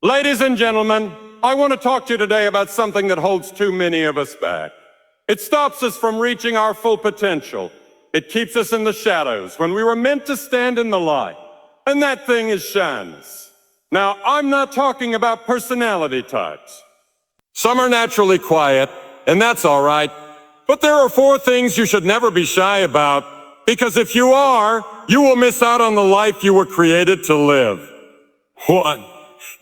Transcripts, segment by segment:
Ladies and gentlemen, I want to talk to you today about something that holds too many of us back. It stops us from reaching our full potential. It keeps us in the shadows when we were meant to stand in the light. And that thing is shyness. Now, I'm not talking about personality types. Some are naturally quiet, and that's all right. But there are 4 things you should never be shy about, because if you are, you will miss out on the life you were created to live. 1.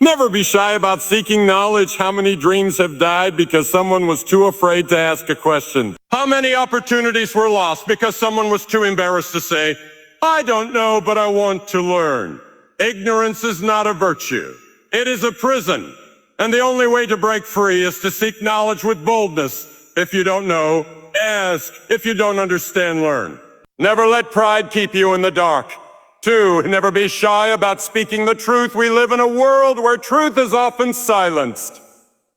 Never be shy about seeking knowledge. How many dreams have died because someone was too afraid to ask a question? How many opportunities were lost because someone was too embarrassed to say, I don't know, but I want to learn? Ignorance is not a virtue. It is a prison. And the only way to break free is to seek knowledge with boldness. If you don't know, ask. If you don't understand, learn. Never let pride keep you in the dark. 2, never be shy about speaking the truth. We live in a world where truth is often silenced.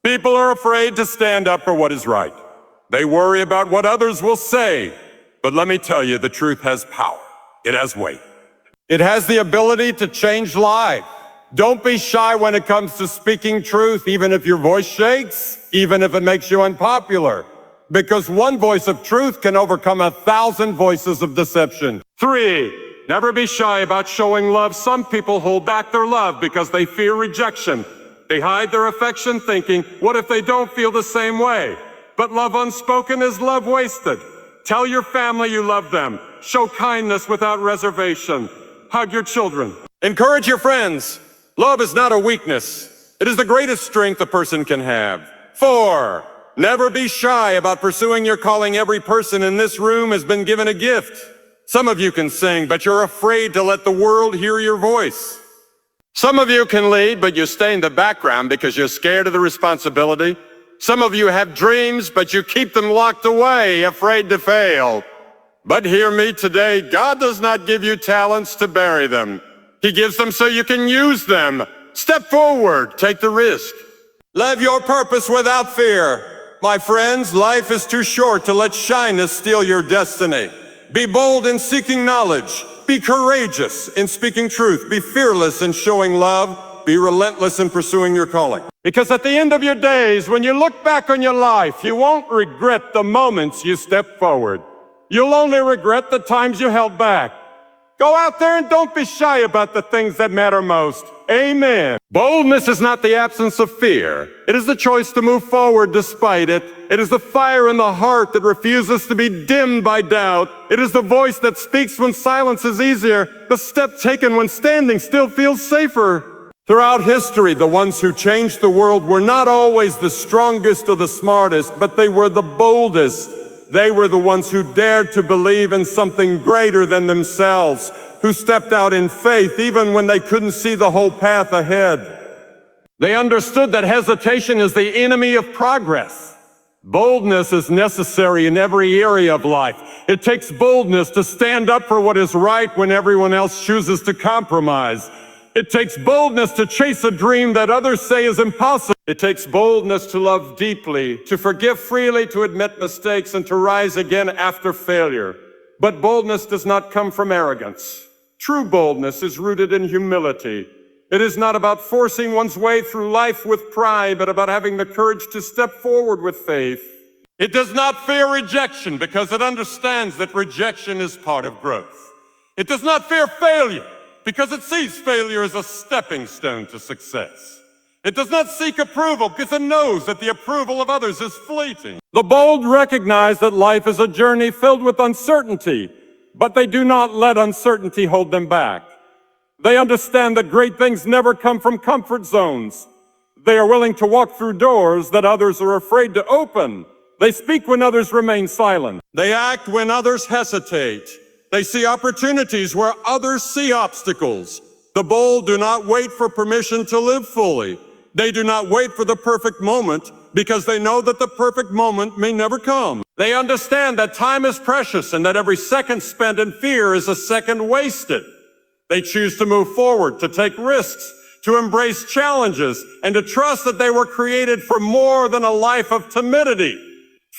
People are afraid to stand up for what is right. They worry about what others will say. But let me tell you, the truth has power. It has weight. It has the ability to change lives. Don't be shy when it comes to speaking truth, even if your voice shakes, even if it makes you unpopular. Because one voice of truth can overcome 1,000 voices of deception. 3, never be shy about showing love. Some people hold back their love because they fear rejection. They hide their affection thinking, what if they don't feel the same way? But love unspoken is love wasted. Tell your family you love them. Show kindness without reservation. Hug your children. Encourage your friends. Love is not a weakness. It is the greatest strength a person can have. 4, never be shy about pursuing your calling. Every person in this room has been given a gift. Some of you can sing, but you're afraid to let the world hear your voice. Some of you can lead, but you stay in the background because you're scared of the responsibility. Some of you have dreams, but you keep them locked away, afraid to fail. But hear me today, God does not give you talents to bury them. He gives them so you can use them. Step forward, take the risk. Live your purpose without fear. My friends, life is too short to let shyness steal your destiny. Be bold in seeking knowledge. Be courageous in speaking truth. Be fearless in showing love. Be relentless in pursuing your calling. Because at the end of your days, when you look back on your life, you won't regret the moments you stepped forward. You'll only regret the times you held back. Go out there and don't be shy about the things that matter most. Amen. Boldness is not the absence of fear. It is the choice to move forward despite it. It is the fire in the heart that refuses to be dimmed by doubt. It is the voice that speaks when silence is easier. The step taken when standing still feels safer. Throughout history, the ones who changed the world were not always the strongest or the smartest, but they were the boldest. They were the ones who dared to believe in something greater than themselves, who stepped out in faith even when they couldn't see the whole path ahead. They understood that hesitation is the enemy of progress. Boldness is necessary in every area of life. It takes boldness to stand up for what is right when everyone else chooses to compromise. It takes boldness to chase a dream that others say is impossible. It takes boldness to love deeply, to forgive freely, to admit mistakes, and to rise again after failure. But boldness does not come from arrogance. True boldness is rooted in humility. It is not about forcing one's way through life with pride, but about having the courage to step forward with faith. It does not fear rejection because it understands that rejection is part of growth. It does not fear failure because it sees failure as a stepping stone to success. It does not seek approval because it knows that the approval of others is fleeting. The bold recognize that life is a journey filled with uncertainty, but they do not let uncertainty hold them back. They understand that great things never come from comfort zones. They are willing to walk through doors that others are afraid to open. They speak when others remain silent. They act when others hesitate. They see opportunities where others see obstacles. The bold do not wait for permission to live fully. They do not wait for the perfect moment because they know that the perfect moment may never come. They understand that time is precious and that every second spent in fear is a second wasted. They choose to move forward, to take risks, to embrace challenges, and to trust that they were created for more than a life of timidity.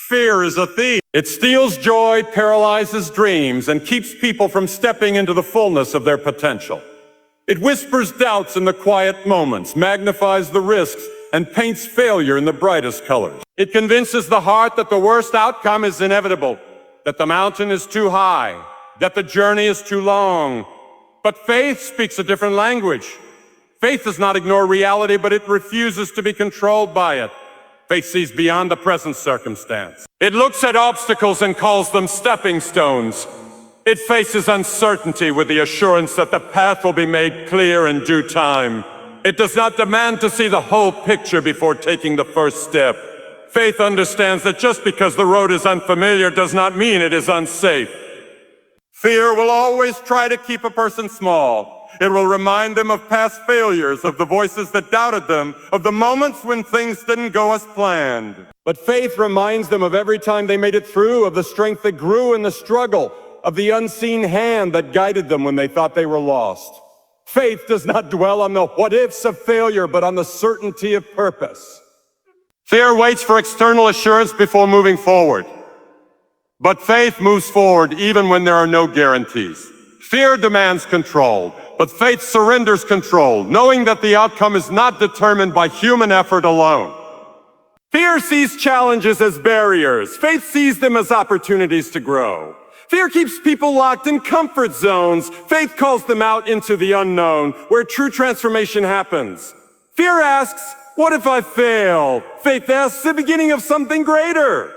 Fear is a thief. It steals joy, paralyzes dreams, and keeps people from stepping into the fullness of their potential. It whispers doubts in the quiet moments, magnifies the risks, and paints failure in the brightest colors. It convinces the heart that the worst outcome is inevitable, that the mountain is too high, that the journey is too long. But faith speaks a different language. Faith does not ignore reality, but it refuses to be controlled by it. Faith sees beyond the present circumstance. It looks at obstacles and calls them stepping stones. It faces uncertainty with the assurance that the path will be made clear in due time. It does not demand to see the whole picture before taking the first step. Faith understands that just because the road is unfamiliar does not mean it is unsafe. Fear will always try to keep a person small. It will remind them of past failures, of the voices that doubted them, of the moments when things didn't go as planned. But faith reminds them of every time they made it through, of the strength that grew in the struggle, of the unseen hand that guided them when they thought they were lost. Faith does not dwell on the what-ifs of failure, but on the certainty of purpose. Fear waits for external assurance before moving forward. But faith moves forward even when there are no guarantees. Fear demands control, but faith surrenders control, knowing that the outcome is not determined by human effort alone. Fear sees challenges as barriers. Faith sees them as opportunities to grow. Fear keeps people locked in comfort zones. Faith calls them out into the unknown, where true transformation happens. Fear asks, what if I fail? Faith asks, the beginning of something greater.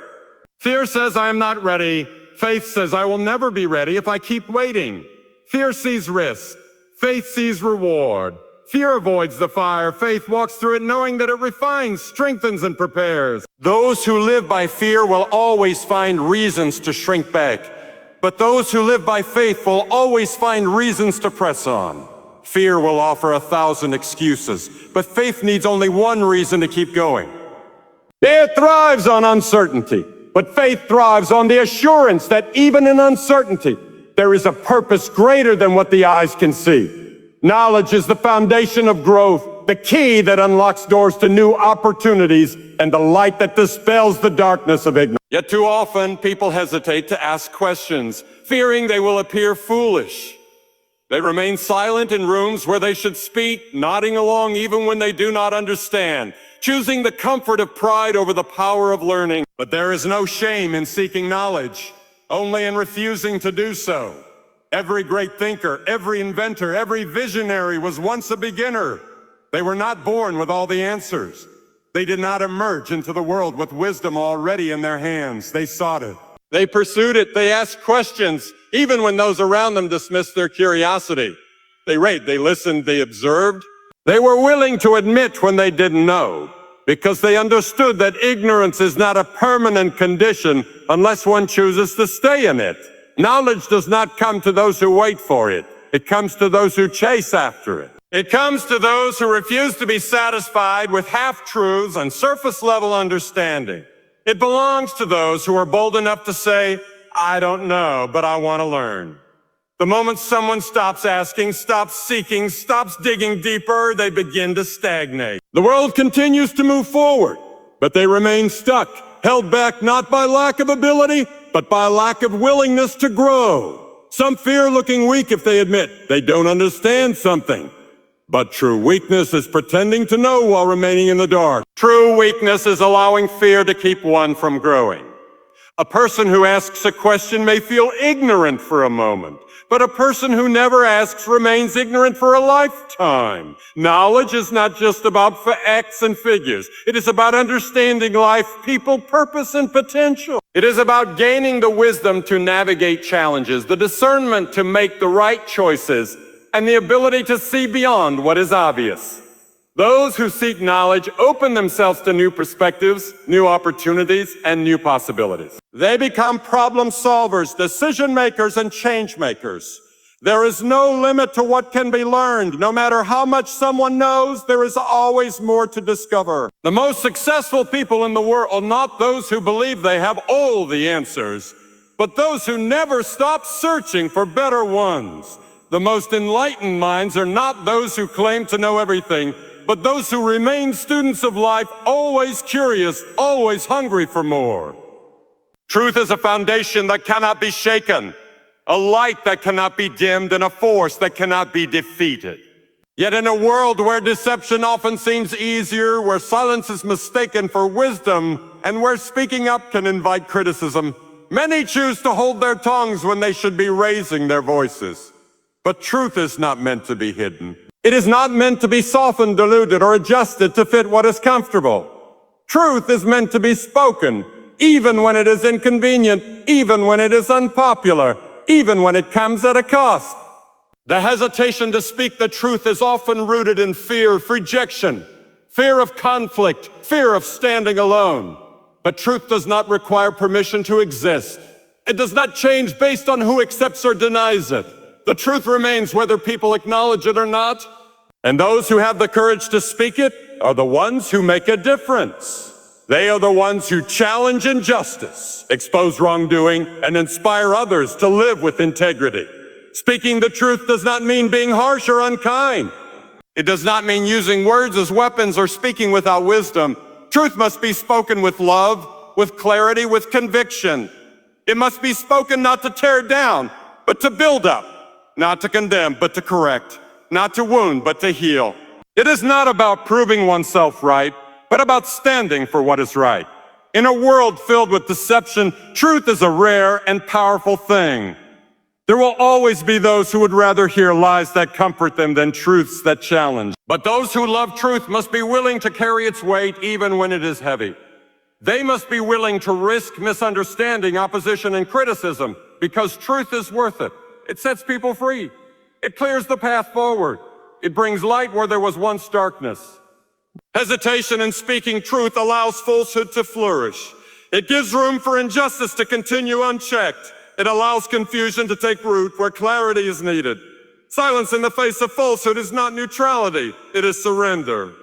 Fear says, I am not ready. Faith says, I will never be ready if I keep waiting. Fear sees risk. Faith sees reward. Fear avoids the fire. Faith walks through it knowing that it refines, strengthens, and prepares. Those who live by fear will always find reasons to shrink back. But those who live by faith will always find reasons to press on. Fear will offer 1,000 excuses, but faith needs only one reason to keep going. Fear thrives on uncertainty, but faith thrives on the assurance that even in uncertainty, there is a purpose greater than what the eyes can see. Knowledge is the foundation of growth, the key that unlocks doors to new opportunities, and the light that dispels the darkness of ignorance. Yet too often, people hesitate to ask questions, fearing they will appear foolish. They remain silent in rooms where they should speak, nodding along even when they do not understand, choosing the comfort of pride over the power of learning. But there is no shame in seeking knowledge, only in refusing to do so. Every great thinker, every inventor, every visionary was once a beginner. They were not born with all the answers. They did not emerge into the world with wisdom already in their hands. They sought it. They pursued it. They asked questions, even when those around them dismissed their curiosity. They listened, they observed. They were willing to admit when they didn't know, because they understood that ignorance is not a permanent condition unless one chooses to stay in it. Knowledge does not come to those who wait for it. It comes to those who chase after it. It comes to those who refuse to be satisfied with half-truths and surface-level understanding. It belongs to those who are bold enough to say, I don't know, but I want to learn. The moment someone stops asking, stops seeking, stops digging deeper, they begin to stagnate. The world continues to move forward, but they remain stuck, held back not by lack of ability, but by lack of willingness to grow. Some fear looking weak if they admit they don't understand something. But true weakness is pretending to know while remaining in the dark. True weakness is allowing fear to keep one from growing. A person who asks a question may feel ignorant for a moment, but a person who never asks remains ignorant for a lifetime. Knowledge is not just about facts and figures. It is about understanding life, people, purpose, and potential. It is about gaining the wisdom to navigate challenges, the discernment to make the right choices, and the ability to see beyond what is obvious. Those who seek knowledge open themselves to new perspectives, new opportunities, and new possibilities. They become problem solvers, decision makers, and change makers. There is no limit to what can be learned. No matter how much someone knows, there is always more to discover. The most successful people in the world are not those who believe they have all the answers, but those who never stop searching for better ones. The most enlightened minds are not those who claim to know everything, but those who remain students of life, always curious, always hungry for more. Truth is a foundation that cannot be shaken, a light that cannot be dimmed, and a force that cannot be defeated. Yet in a world where deception often seems easier, where silence is mistaken for wisdom, and where speaking up can invite criticism, many choose to hold their tongues when they should be raising their voices. But truth is not meant to be hidden. It is not meant to be softened, diluted, or adjusted to fit what is comfortable. Truth is meant to be spoken, even when it is inconvenient, even when it is unpopular, even when it comes at a cost. The hesitation to speak the truth is often rooted in fear of rejection, fear of conflict, fear of standing alone. But truth does not require permission to exist. It does not change based on who accepts or denies it. The truth remains whether people acknowledge it or not. And those who have the courage to speak it are the ones who make a difference. They are the ones who challenge injustice, expose wrongdoing, and inspire others to live with integrity. Speaking the truth does not mean being harsh or unkind. It does not mean using words as weapons or speaking without wisdom. Truth must be spoken with love, with clarity, with conviction. It must be spoken not to tear down, but to build up, not to condemn, but to correct, not to wound, but to heal. It is not about proving oneself right, but about standing for what is right. In a world filled with deception, truth is a rare and powerful thing. There will always be those who would rather hear lies that comfort them than truths that challenge. But those who love truth must be willing to carry its weight even when it is heavy. They must be willing to risk misunderstanding, opposition, and criticism because truth is worth it. It sets people free. It clears the path forward. It brings light where there was once darkness. Hesitation in speaking truth allows falsehood to flourish. It gives room for injustice to continue unchecked. It allows confusion to take root where clarity is needed. Silence in the face of falsehood is not neutrality, it is surrender.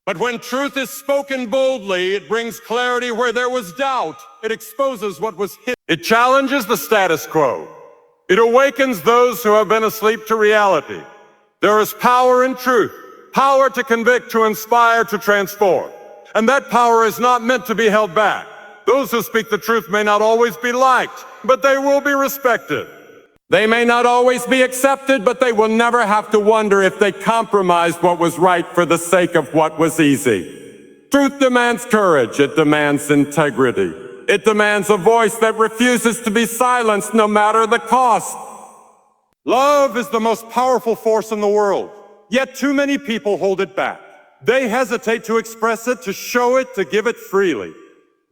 But when truth is spoken boldly, it brings clarity where there was doubt. It exposes what was hidden. It challenges the status quo. It awakens those who have been asleep to reality. There is power in truth, power to convict, to inspire, to transform. And that power is not meant to be held back. Those who speak the truth may not always be liked, but they will be respected. They may not always be accepted, but they will never have to wonder if they compromised what was right for the sake of what was easy. Truth demands courage. It demands integrity. It demands a voice that refuses to be silenced no matter the cost. Love is the most powerful force in the world, yet too many people hold it back. They hesitate to express it, to show it, to give it freely.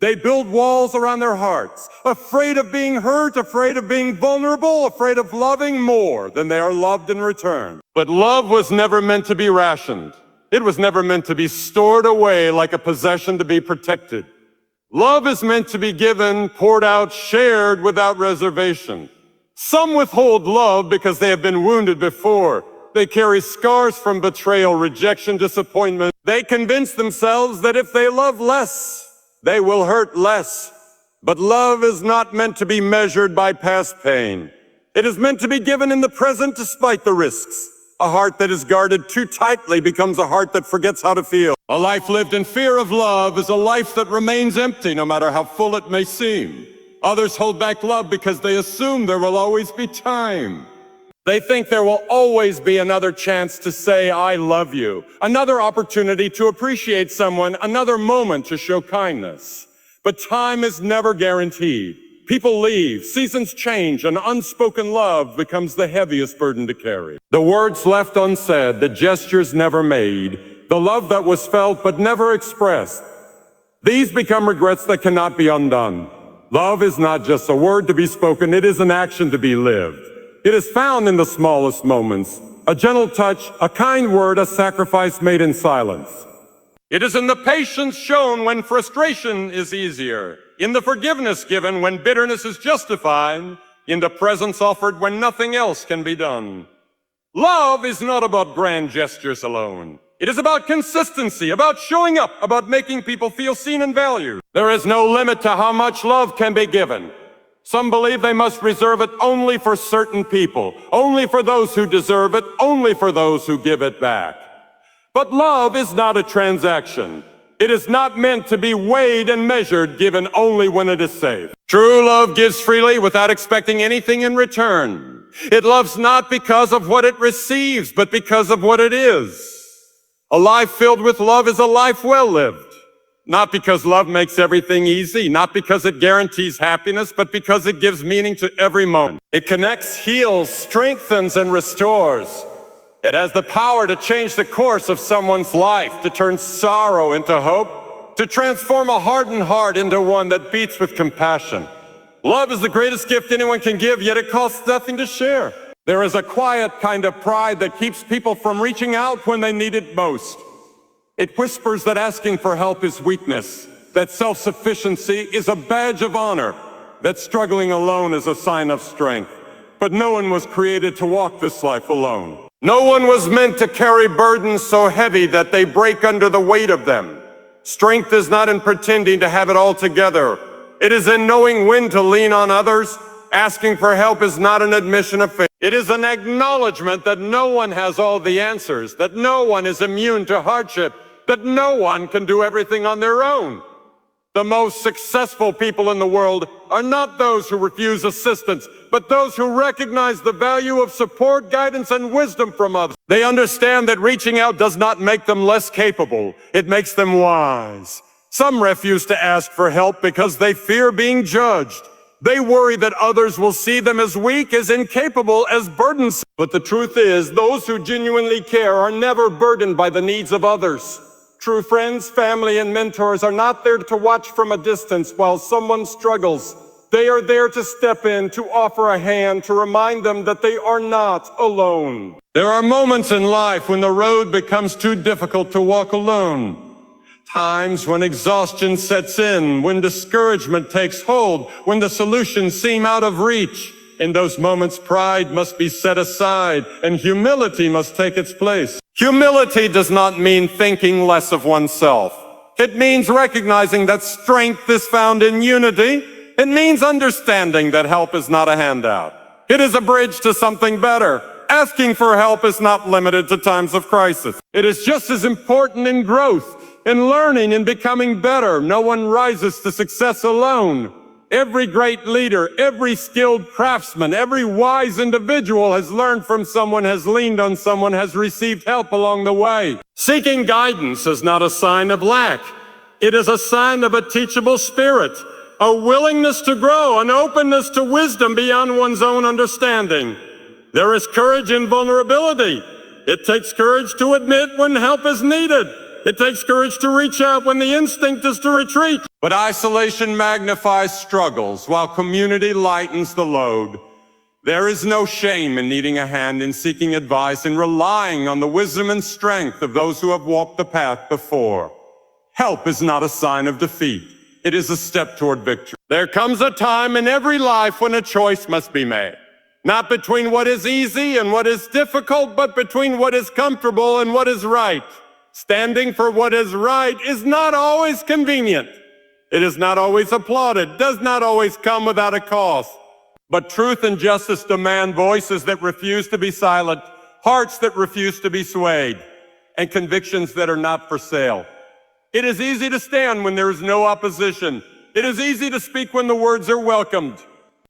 They build walls around their hearts, afraid of being hurt, afraid of being vulnerable, afraid of loving more than they are loved in return. But love was never meant to be rationed. It was never meant to be stored away like a possession to be protected. Love is meant to be given, poured out, shared without reservation. Some withhold love because they have been wounded before. They carry scars from betrayal, rejection, disappointment. They convince themselves that if they love less, they will hurt less. But love is not meant to be measured by past pain. It is meant to be given in the present despite the risks. A heart that is guarded too tightly becomes a heart that forgets how to feel. A life lived in fear of love is a life that remains empty no matter how full it may seem. Others hold back love because they assume there will always be time. They think there will always be another chance to say, I love you, another opportunity to appreciate someone, another moment to show kindness. But time is never guaranteed. People leave, seasons change, and unspoken love becomes the heaviest burden to carry. The words left unsaid, the gestures never made, the love that was felt but never expressed. These become regrets that cannot be undone. Love is not just a word to be spoken, it is an action to be lived. It is found in the smallest moments, a gentle touch, a kind word, a sacrifice made in silence. It is in the patience shown when frustration is easier, in the forgiveness given when bitterness is justified, in the presence offered when nothing else can be done. Love is not about grand gestures alone. It is about consistency, about showing up, about making people feel seen and valued. There is no limit to how much love can be given. Some believe they must reserve it only for certain people, only for those who deserve it, only for those who give it back. But love is not a transaction. It is not meant to be weighed and measured, given only when it is safe. True love gives freely without expecting anything in return. It loves not because of what it receives, but because of what it is. A life filled with love is a life well lived. Not because love makes everything easy, not because it guarantees happiness, but because it gives meaning to every moment. It connects, heals, strengthens, and restores. It has the power to change the course of someone's life, to turn sorrow into hope, to transform a hardened heart into one that beats with compassion. Love is the greatest gift anyone can give, yet it costs nothing to share. There is a quiet kind of pride that keeps people from reaching out when they need it most. It whispers that asking for help is weakness, that self-sufficiency is a badge of honor, that struggling alone is a sign of strength. But no one was created to walk this life alone. No one was meant to carry burdens so heavy that they break under the weight of them. Strength is not in pretending to have it all together. It is in knowing when to lean on others. Asking for help is not an admission of failure. It is an acknowledgement that no one has all the answers, that no one is immune to hardship, that no one can do everything on their own. The most successful people in the world are not those who refuse assistance, but those who recognize the value of support, guidance, and wisdom from others. They understand that reaching out does not make them less capable. It makes them wise. Some refuse to ask for help because they fear being judged. They worry that others will see them as weak, as incapable, as burdensome. But the truth is, those who genuinely care are never burdened by the needs of others. True friends, family, and mentors are not there to watch from a distance while someone struggles. They are there to step in, to offer a hand, to remind them that they are not alone. There are moments in life when the road becomes too difficult to walk alone. Times when exhaustion sets in, when discouragement takes hold, when the solutions seem out of reach. In those moments, pride must be set aside and humility must take its place. Humility does not mean thinking less of oneself. It means recognizing that strength is found in unity. It means understanding that help is not a handout. It is a bridge to something better. Asking for help is not limited to times of crisis. It is just as important in growth, in learning and becoming better. No one rises to success alone. Every great leader, every skilled craftsman, every wise individual has learned from someone, has leaned on someone, has received help along the way. Seeking guidance is not a sign of lack. It is a sign of a teachable spirit, a willingness to grow, an openness to wisdom beyond one's own understanding. There is courage in vulnerability. It takes courage to admit when help is needed. It takes courage to reach out when the instinct is to retreat. But isolation magnifies struggles while community lightens the load. There is no shame in needing a hand, in seeking advice, in relying on the wisdom and strength of those who have walked the path before. Help is not a sign of defeat. It is a step toward victory. There comes a time in every life when a choice must be made. Not between what is easy and what is difficult, but between what is comfortable and what is right. Standing for what is right is not always convenient. It is not always applauded, does not always come without a cost. But truth and justice demand voices that refuse to be silent, hearts that refuse to be swayed, and convictions that are not for sale. It is easy to stand when there is no opposition. It is easy to speak when the words are welcomed.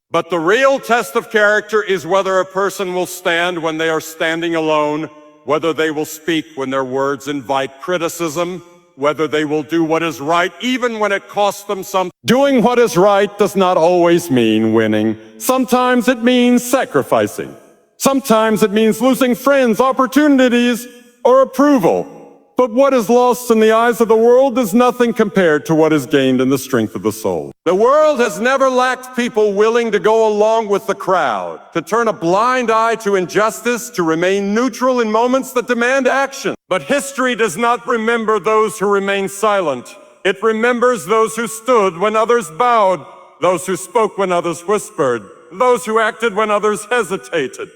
But the real test of character is whether a person will stand when they are standing alone, whether they will speak when their words invite criticism, whether they will do what is right even when it costs them something. Doing what is right does not always mean winning. Sometimes it means sacrificing. Sometimes it means losing friends, opportunities, or approval. But what is lost in the eyes of the world is nothing compared to what is gained in the strength of the soul. The world has never lacked people willing to go along with the crowd, to turn a blind eye to injustice, to remain neutral in moments that demand action. But history does not remember those who remain silent. It remembers those who stood when others bowed, those who spoke when others whispered, those who acted when others hesitated.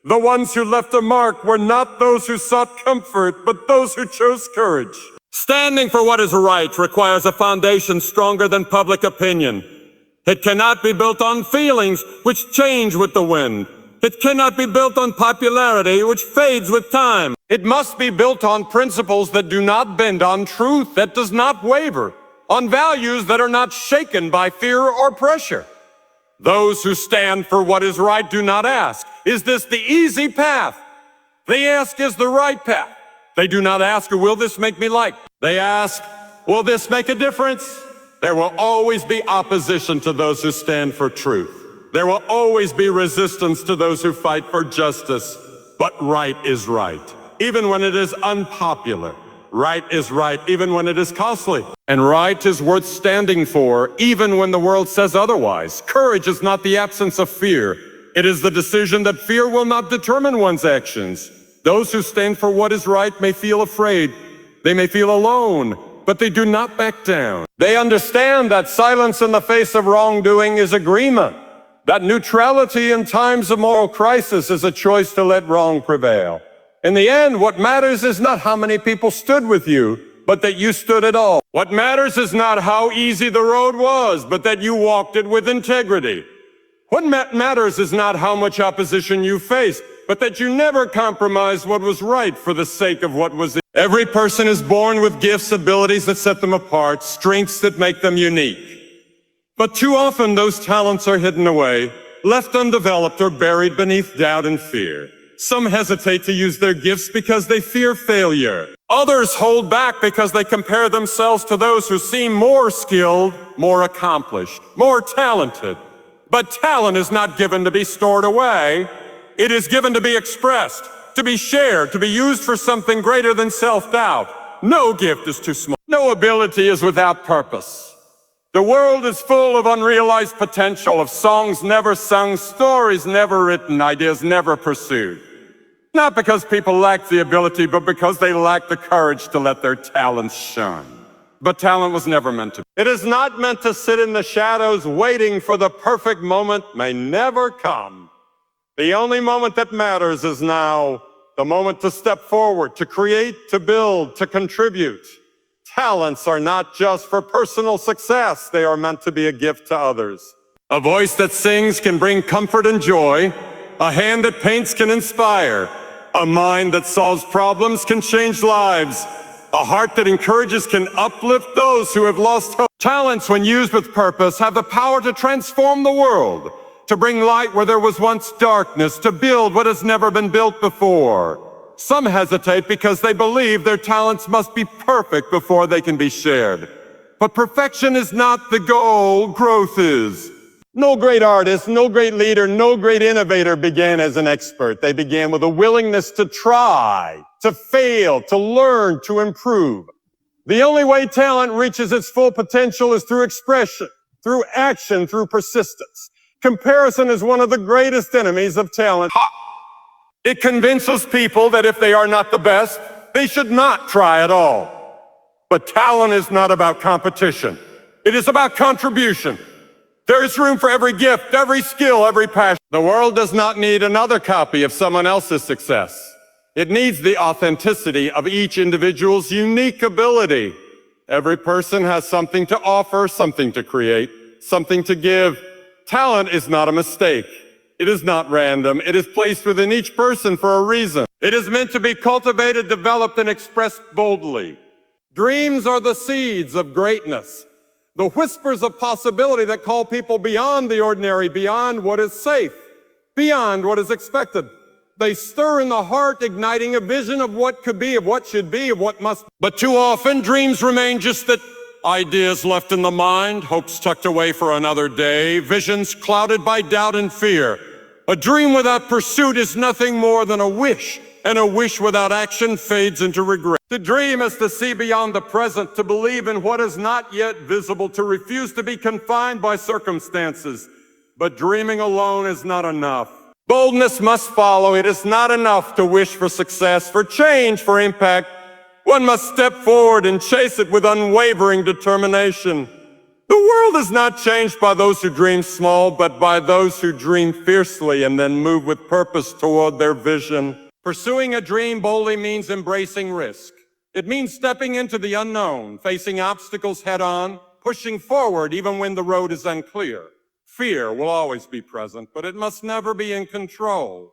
The ones who left a mark were not those who sought comfort, but those who chose courage. Standing for what is right requires a foundation stronger than public opinion. It cannot be built on feelings which change with the wind. It cannot be built on popularity which fades with time. It must be built on principles that do not bend, on truth that does not waver, on values that are not shaken by fear or pressure. Those who stand for what is right do not ask, is this the easy path? They ask, is the right path? They do not ask, will this make me liked? They ask, will this make a difference? There will always be opposition to those who stand for truth. There will always be resistance to those who fight for justice. But right is right, even when it is unpopular. Right is right, even when it is costly. And right is worth standing for, even when the world says otherwise. Courage is not the absence of fear. It is the decision that fear will not determine one's actions. Those who stand for what is right may feel afraid. They may feel alone, but they do not back down. They understand that silence in the face of wrongdoing is agreement. That neutrality in times of moral crisis is a choice to let wrong prevail. In the end, what matters is not how many people stood with you, but that you stood at all. What matters is not how easy the road was, but that you walked it with integrity. What matters is not how much opposition you faced, but that you never compromised what was right for the sake of what was. Every person is born with gifts, abilities that set them apart, strengths that make them unique. But too often those talents are hidden away, left undeveloped or buried beneath doubt and fear. Some hesitate to use their gifts because they fear failure. Others hold back because they compare themselves to those who seem more skilled, more accomplished, more talented. But talent is not given to be stored away. It is given to be expressed, to be shared, to be used for something greater than self-doubt. No gift is too small. No ability is without purpose. The world is full of unrealized potential, of songs never sung, stories never written, ideas never pursued. Not because people lack the ability, but because they lack the courage to let their talents shine. But talent was never meant to be. It is not meant to sit in the shadows waiting for the perfect moment may never come. The only moment that matters is now, the moment to step forward, to create, to build, to contribute. Talents are not just for personal success, they are meant to be a gift to others. A voice that sings can bring comfort and joy. A hand that paints can inspire. A mind that solves problems can change lives. A heart that encourages can uplift those who have lost hope. Talents, when used with purpose, have the power to transform the world, to bring light where there was once darkness, to build what has never been built before. Some hesitate because they believe their talents must be perfect before they can be shared. But perfection is not the goal, growth is. No great artist, no great leader, no great innovator began as an expert. They began with a willingness to try, to fail, to learn, to improve. The only way talent reaches its full potential is through expression, through action, through persistence. Comparison is one of the greatest enemies of talent. It convinces people that if they are not the best, they should not try at all. But talent is not about competition. It is about contribution. There is room for every gift, every skill, every passion. The world does not need another copy of someone else's success. It needs the authenticity of each individual's unique ability. Every person has something to offer, something to create, something to give. Talent is not a mistake. It is not random. It is placed within each person for a reason. It is meant to be cultivated, developed, and expressed boldly. Dreams are the seeds of greatness, the whispers of possibility that call people beyond the ordinary, beyond what is safe, beyond what is expected. They stir in the heart, igniting a vision of what could be, of what should be, of what must be. But too often, dreams remain just that. Ideas left in the mind, hopes tucked away for another day, visions clouded by doubt and fear. A dream without pursuit is nothing more than a wish, and a wish without action fades into regret. To dream is to see beyond the present, to believe in what is not yet visible, to refuse to be confined by circumstances. But dreaming alone is not enough. Boldness must follow. It is not enough to wish for success, for change, for impact. One must step forward and chase it with unwavering determination. The world is not changed by those who dream small, but by those who dream fiercely and then move with purpose toward their vision. Pursuing a dream boldly means embracing risk. It means stepping into the unknown, facing obstacles head-on, pushing forward even when the road is unclear. Fear will always be present, but it must never be in control.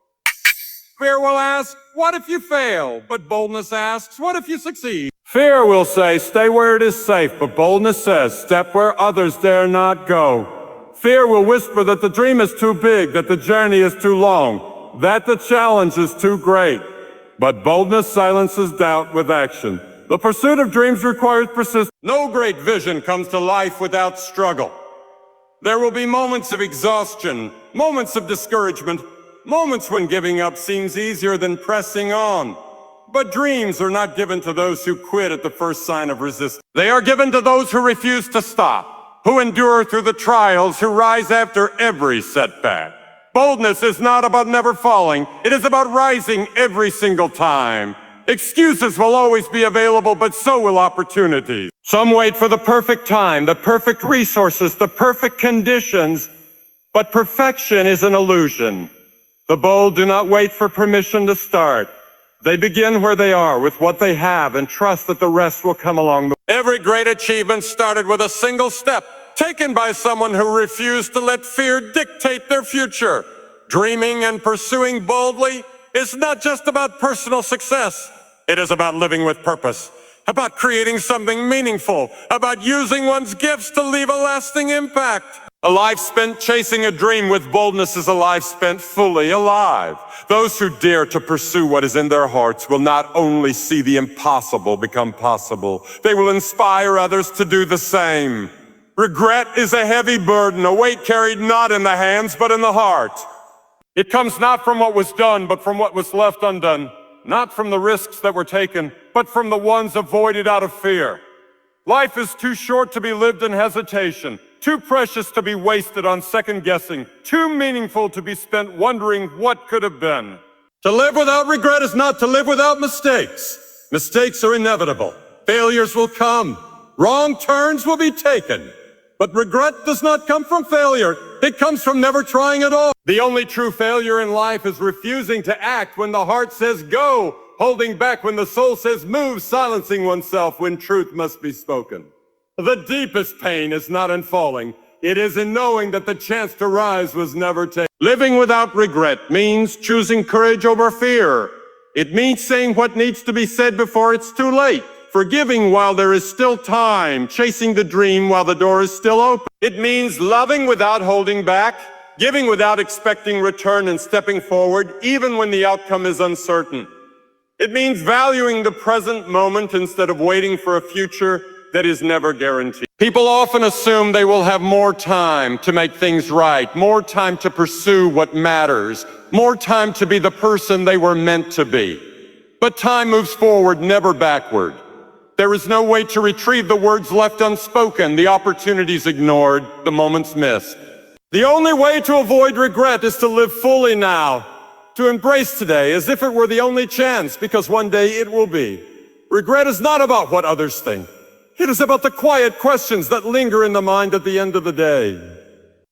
Fear will ask, what if you fail? But boldness asks, what if you succeed? Fear will say, stay where it is safe, but boldness says, step where others dare not go. Fear will whisper that the dream is too big, that the journey is too long. that the challenge is too great. But boldness silences doubt with action. The pursuit of dreams requires persistence. No great vision comes to life without struggle. There will be moments of exhaustion, moments of discouragement, moments when giving up seems easier than pressing on. But dreams are not given to those who quit at the first sign of resistance. They are given to those who refuse to stop, who endure through the trials, who rise after every setback. Boldness is not about never falling. It is about rising every single time. Excuses will always be available, but so will opportunities. Some wait for the perfect time, the perfect resources, the perfect conditions, but perfection is an illusion. The bold do not wait for permission to start. They begin where they are, with what they have, and trust that the rest will come along the way. Every great achievement started with a single step, taken by someone who refused to let fear dictate their future. Dreaming and pursuing boldly is not just about personal success. It is about living with purpose, about creating something meaningful, about using one's gifts to leave a lasting impact. A life spent chasing a dream with boldness is a life spent fully alive. Those who dare to pursue what is in their hearts will not only see the impossible become possible, they will inspire others to do the same. Regret is a heavy burden, a weight carried not in the hands, but in the heart. It comes not from what was done, but from what was left undone. Not from the risks that were taken, but from the ones avoided out of fear. Life is too short to be lived in hesitation, too precious to be wasted on second guessing, too meaningful to be spent wondering what could have been. To live without regret is not to live without mistakes. Mistakes are inevitable. Failures will come. Wrong turns will be taken. But regret does not come from failure. It comes from never trying at all. The only true failure in life is refusing to act when the heart says go, holding back when the soul says move, silencing oneself when truth must be spoken. The deepest pain is not in falling. It is in knowing that the chance to rise was never taken. Living without regret means choosing courage over fear. It means saying what needs to be said before it's too late. Forgiving while there is still time, chasing the dream while the door is still open. It means loving without holding back, giving without expecting return, and stepping forward even when the outcome is uncertain. It means valuing the present moment instead of waiting for a future that is never guaranteed. People often assume they will have more time to make things right, more time to pursue what matters, more time to be the person they were meant to be. But time moves forward, never backward. There is no way to retrieve the words left unspoken, the opportunities ignored, the moments missed. The only way to avoid regret is to live fully now, to embrace today as if it were the only chance, because one day it will be. Regret is not about what others think. It is about the quiet questions that linger in the mind at the end of the day.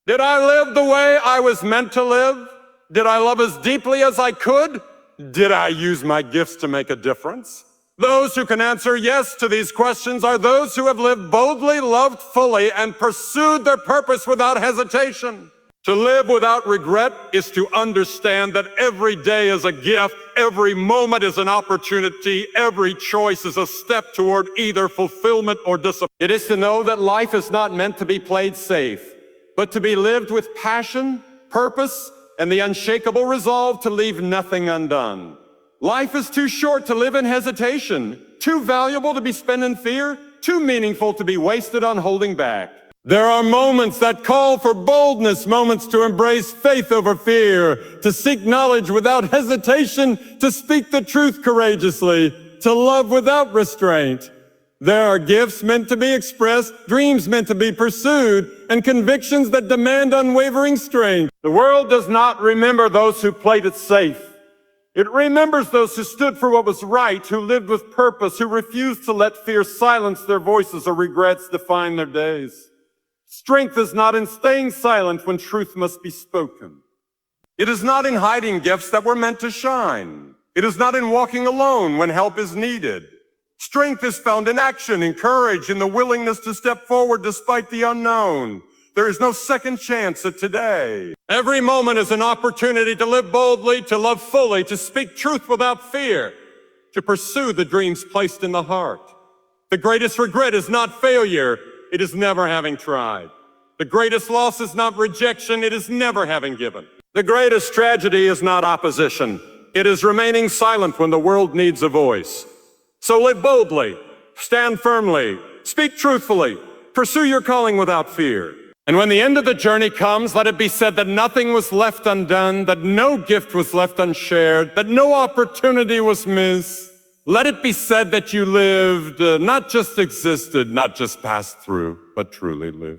Did I live the way I was meant to live? Did I love as deeply as I could? Did I use my gifts to make a difference? Those who can answer yes to these questions are those who have lived boldly, loved fully, and pursued their purpose without hesitation. To live without regret is to understand that every day is a gift, every moment is an opportunity, every choice is a step toward either fulfillment or disappointment. It is to know that life is not meant to be played safe, but to be lived with passion, purpose, and the unshakable resolve to leave nothing undone. Life is too short to live in hesitation, too valuable to be spent in fear, too meaningful to be wasted on holding back. There are moments that call for boldness, moments to embrace faith over fear, to seek knowledge without hesitation, to speak the truth courageously, to love without restraint. There are gifts meant to be expressed, dreams meant to be pursued, and convictions that demand unwavering strength. The world does not remember those who played it safe. It remembers those who stood for what was right, who lived with purpose, who refused to let fear silence their voices or regrets define their days. Strength is not in staying silent when truth must be spoken. It is not in hiding gifts that were meant to shine. It is not in walking alone when help is needed. Strength is found in action, in courage, in the willingness to step forward despite the unknown. There is no second chance at today. Every moment is an opportunity to live boldly, to love fully, to speak truth without fear, to pursue the dreams placed in the heart. The greatest regret is not failure, it is never having tried. The greatest loss is not rejection, it is never having given. The greatest tragedy is not opposition. It is remaining silent when the world needs a voice. So live boldly, stand firmly, speak truthfully, pursue your calling without fear. And when the end of the journey comes, let it be said that nothing was left undone, that no gift was left unshared, that no opportunity was missed. Let it be said that you lived, not just existed, not just passed through, but truly lived.